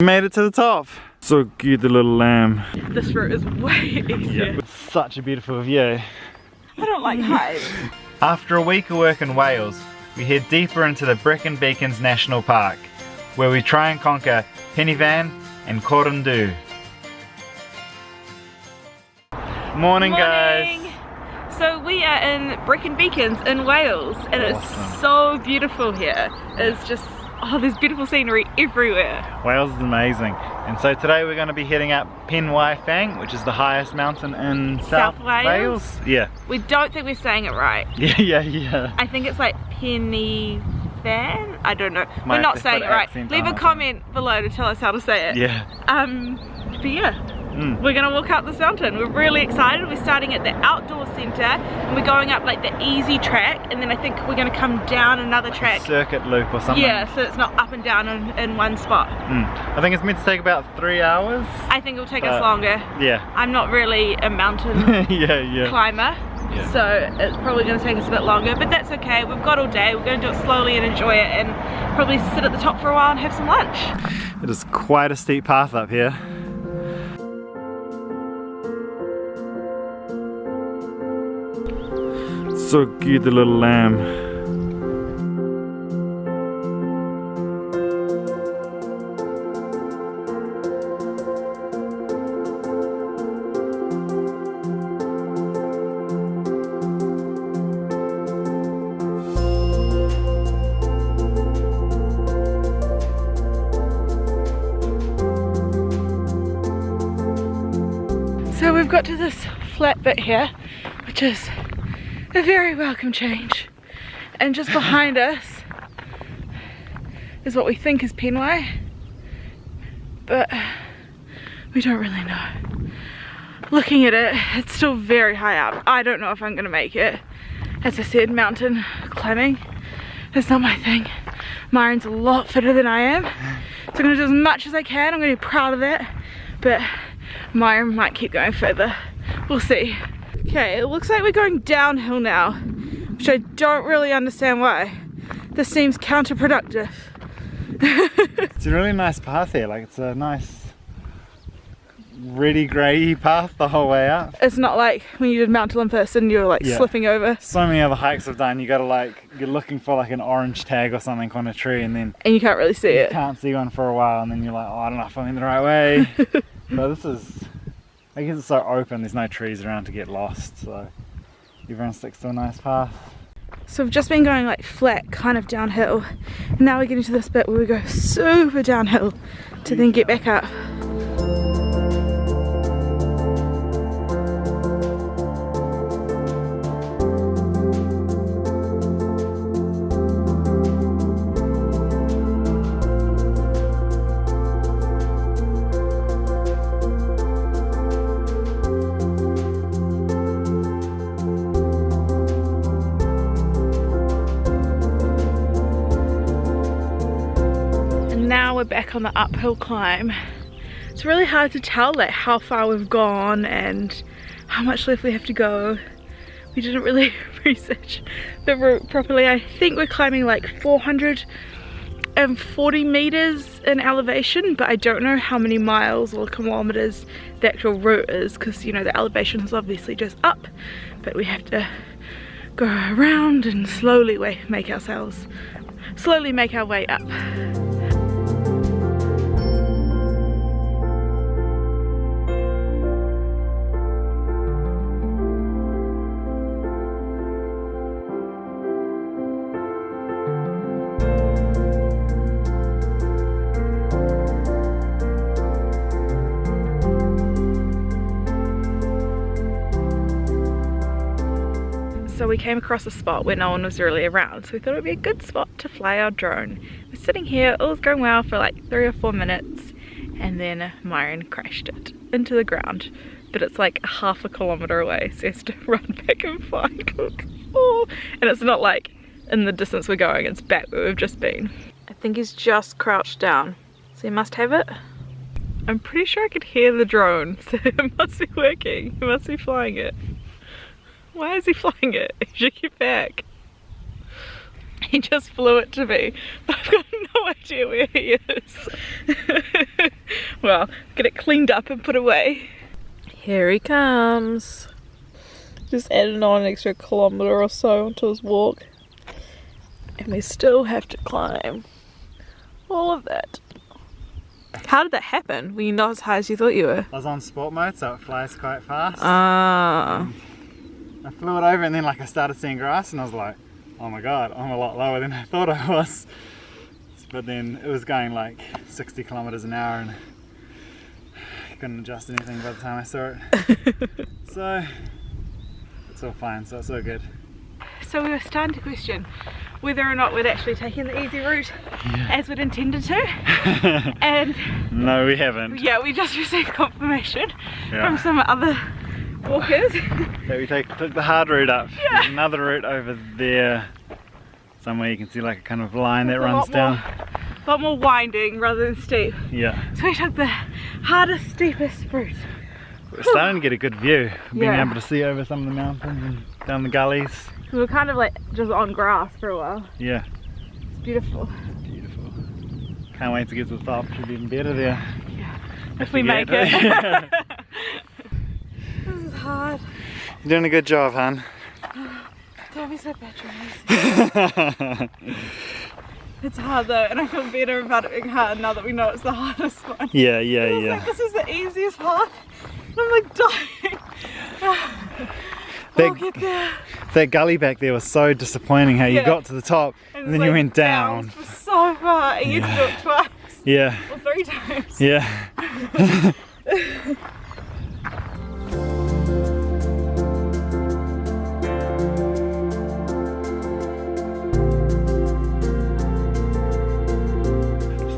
We made it to the top. So cute, the little lamb. This route is way easier. Yeah. Such a beautiful view. I don't like heights. After a week of work in Wales, we head deeper into the Brecon Beacons National Park, where we try and conquer Pennyvan and Corundoo. Morning guys! So we are in Brecon Beacons in Wales and Awesome. It's so beautiful here. It's just, oh, there's beautiful scenery everywhere. Wales is amazing. And so today we're going to be heading up Penwyfang, which is the highest mountain in South Wales. Yeah. We don't think we're saying it right. Yeah. I think it's like Pennyvan? I don't know. Might we're not have to saying put it right. accent Leave on a it. comment below to tell us how to say it. Yeah. But yeah. We're gonna walk up this mountain. We're really excited. We're starting at the outdoor center and we're going up like the easy track, and then I think we're gonna come down another track. Circuit loop or something. Yeah, so it's not up and down in one spot. I think it's meant to take about 3 hours. I think it'll take us longer. Yeah. I'm not really a mountain yeah. climber, so it's probably gonna take us a bit longer, but that's okay. We've got all day. We're gonna do it slowly and enjoy it, and probably sit at the top for a while and have some lunch. It is quite a steep path up here. So cute, the little lamb. So we've got to this flat bit here, which is a very welcome change, and just behind us is what we think is Penwy, but we don't really know. Looking at it, it's still very high up. I don't know if I'm gonna make it. As I said, mountain climbing is not my thing. Myron's a lot fitter than I am, so I'm gonna do as much as I can. I'm gonna be proud of that, but Myron might keep going further. We'll see. Okay, it looks like we're going downhill now, which I don't really understand why. This seems counterproductive. It's a really nice path here, like it's a nice reddy grey path the whole way up. It's not like when you did Mount Olympus and you were like slipping over. So many other hikes I've done, you gotta like, you're looking for like an orange tag or something on a tree, and then you can't really see it. You can't see one for a while, and then you're like, oh, I don't know if I'm in the right way. But this is, I guess it's so open, there's no trees around to get lost, so everyone sticks to a nice path. So we've just been going like flat, kind of downhill, and now we're getting to this bit where we go super downhill to then get back up. Now we're back on the uphill climb. It's really hard to tell like how far we've gone and how much left we have to go. We didn't really research the route properly. I think we're climbing like 440 meters in elevation, but I don't know how many miles or kilometers the actual route is, because you know the elevation is obviously just up, but we have to go around and slowly make our way up. So we came across a spot where no one was really around, so we thought it would be a good spot to fly our drone. We're sitting here, all was going well for like 3 or 4 minutes, and then Myron crashed it into the ground. But it's like half a kilometre away, so he has to run back and find it. Oh, and it's not like in the distance we're going, it's back where we've just been. I think he's just crouched down, so he must have it. I'm pretty sure I could hear the drone, so it must be working. He must be flying it. Why is he flying it? He should get back. He just flew it to me, but I've got no idea where he is. Well, get it cleaned up and put away. Here he comes. Just added on an extra kilometre or so onto his walk. And we still have to climb all of that. How did that happen? Were you not as high as you thought you were? I was on sport mode, so it flies quite fast. Ah. I flew it over and then like I started seeing grass and I was like, oh my god, I'm a lot lower than I thought I was. But then it was going like 60 kilometers an hour and I couldn't adjust anything by the time I saw it. So it's all fine, so it's all good. So we were starting to question whether or not we'd actually taken the easy route as we'd intended to. And no, we haven't. Yeah, we just received confirmation from some other walkers that we took the hard route up. There's another route over there somewhere. You can see like a kind of line that runs down. A lot more winding rather than steep. Yeah. So we took the hardest, steepest route. We're starting to get a good view. Being able to see over some of the mountains and down the gullies. We were kind of like just on grass for a while. Yeah. It's beautiful. Beautiful. Can't wait to get to the top. Should be even better there. Yeah. If we make it. This is hard. You're doing a good job, hon. Don't be so patronising. It's hard though, and I feel better about it being hard now that we know it's the hardest one. Yeah. Like, this is the easiest path. And I'm like dying. I'll get there. That gully back there was so disappointing how you got to the top and then you went down. For so far, and you had to do it twice. Yeah. Or 3 times. Yeah.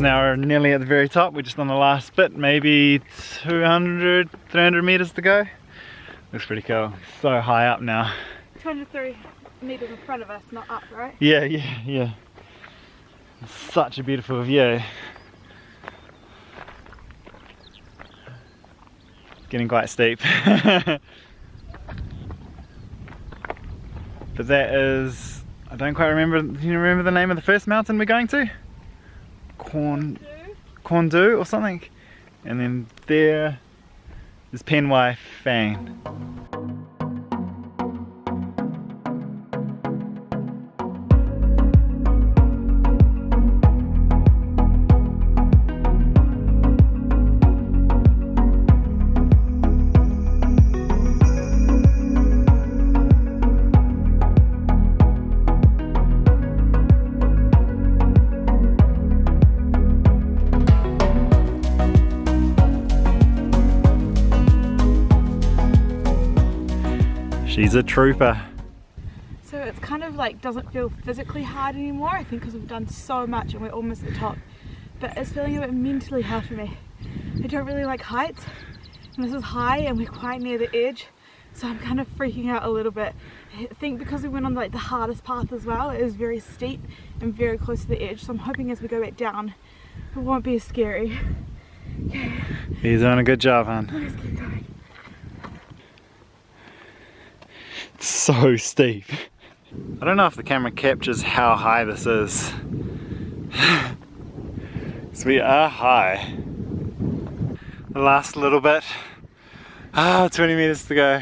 Now we're nearly at the very top. We're just on the last bit, maybe 200, 300 meters to go. Looks pretty cool. So high up now. 203 meters in front of us, not up, right? Yeah. Such a beautiful view. Getting quite steep. But that is, I don't quite remember, do you remember the name of the first mountain we're going to? Corndu or something, and then there is Penwai Fang. She's a trooper. So it's kind of like doesn't feel physically hard anymore, I think, because we've done so much and we're almost at the top. But it's feeling a bit mentally hard for me. I don't really like heights, and this is high and we're quite near the edge, so I'm kind of freaking out a little bit. I think because we went on like the hardest path as well, it is very steep and very close to the edge, so I'm hoping as we go back down it won't be as scary. Okay. You're doing a good job, hon. Let's keep going. It's so steep. I don't know if the camera captures how high this is. So we are high. The last little bit. 20 meters to go.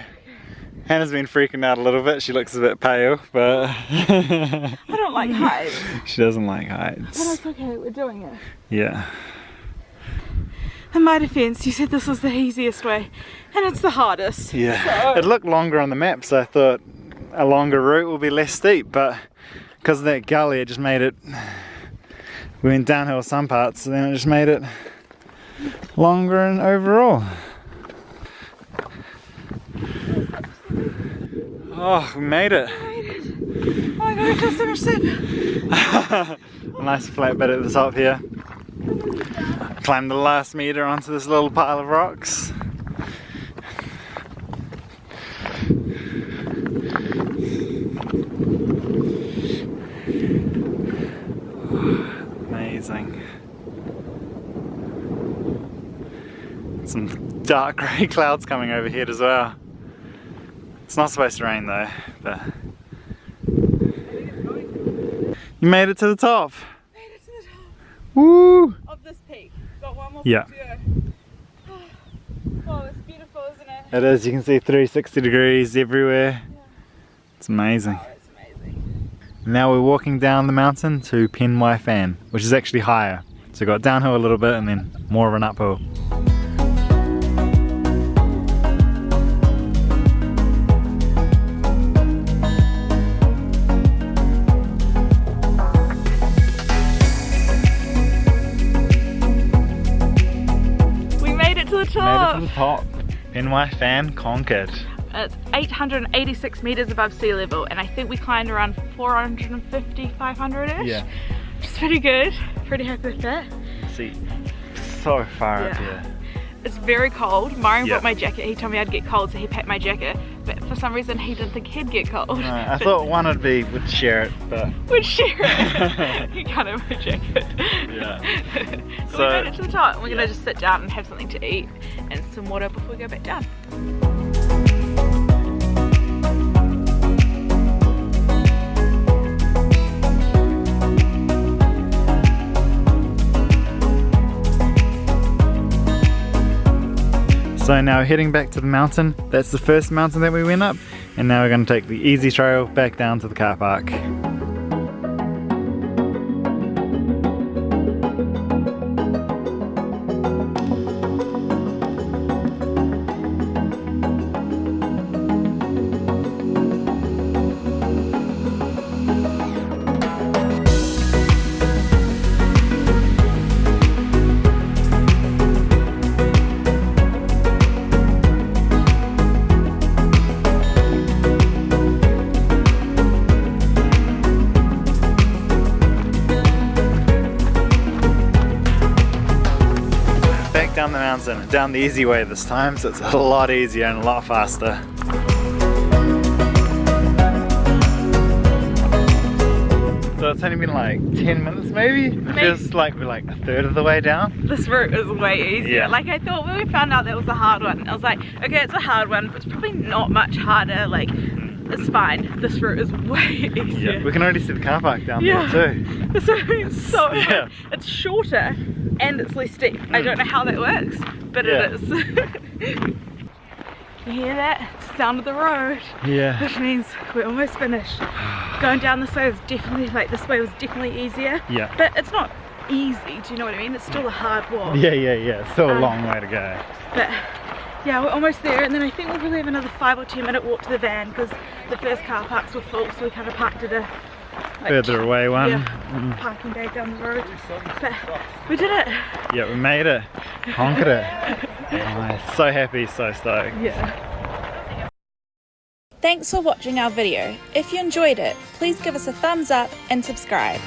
Hannah's been freaking out a little bit. She looks a bit pale, but I don't like heights. She doesn't like heights. But it's okay, we're doing it. Yeah. In my defense, you said this was the easiest way, and it's the hardest. Yeah. So. It looked longer on the map, so I thought a longer route will be less steep, but because of that gully, it just made it. We went downhill some parts, so then it just made it longer and overall. Oh, we made it. Oh my god, I feel so much safer. A nice flat bit at the top here. Climbed the last meter onto this little pile of rocks. Amazing. Some dark grey clouds coming overhead as well. It's not supposed to rain though, but You made it to the top. Made it to the top. Woo! Of this peak. Got one more Yeah. peak to go. Oh, it's beautiful, isn't it? It is. You can see 360 degrees everywhere. Yeah. It's amazing. Oh, it's amazing. Now we're walking down the mountain to Pen Y Fan, which is actually higher. So we got downhill a little bit and then more of an uphill. We made it to the top. Made it to the top. Pen Y Fan conquered. It's 886 meters above sea level, and I think we climbed around 450, 500-ish. Yeah. Which is pretty good. Pretty happy with that. See, so far up Yeah. here. It's very cold. Marion Yeah. brought my jacket. He told me I'd get cold, so he packed my jacket. But for some reason, he didn't think he'd get cold. I thought one would share it, but We'd share it. You can't have my jacket. yeah. So we made it to the top. We're yeah. gonna just sit down and have something to eat and some water before we go back down. So now we're heading back to the mountain. That's the first mountain that we went up, and now we're going to take the easy trail back down to the car park. Down the mountain, down the easy way this time, so it's a lot easier and a lot faster. So it's only been like 10 minutes maybe? It feels like we're like a third of the way down. This route is way easier. Yeah. Like I thought when we found out that was a hard one, I was like, okay, it's a hard one, but it's probably not much harder. Like, it's fine. This route is way easier. Yeah, we can already see the car park down Yeah. there too. It's so Yeah. it's shorter and it's less steep. I don't know how that works, but Yeah. it is. You hear that? It's the sound of the road. Yeah. Which means we're almost finished. Going down this way was definitely, like this way was definitely easier. Yeah. But it's not easy, do you know what I mean? It's still a hard walk. Yeah. Still a long way to go. But yeah, we're almost there, and then I think we'll probably have another 5 or 10 minute walk to the van because the first car parks were full, so we kind of parked at a like, Further away one. yeah, parking bay down the road. But we did it. Yeah, we made it. Conquered it. Oh, so happy, so stoked. Yeah. Thanks for watching our video. If you enjoyed it, please give us a thumbs up and subscribe.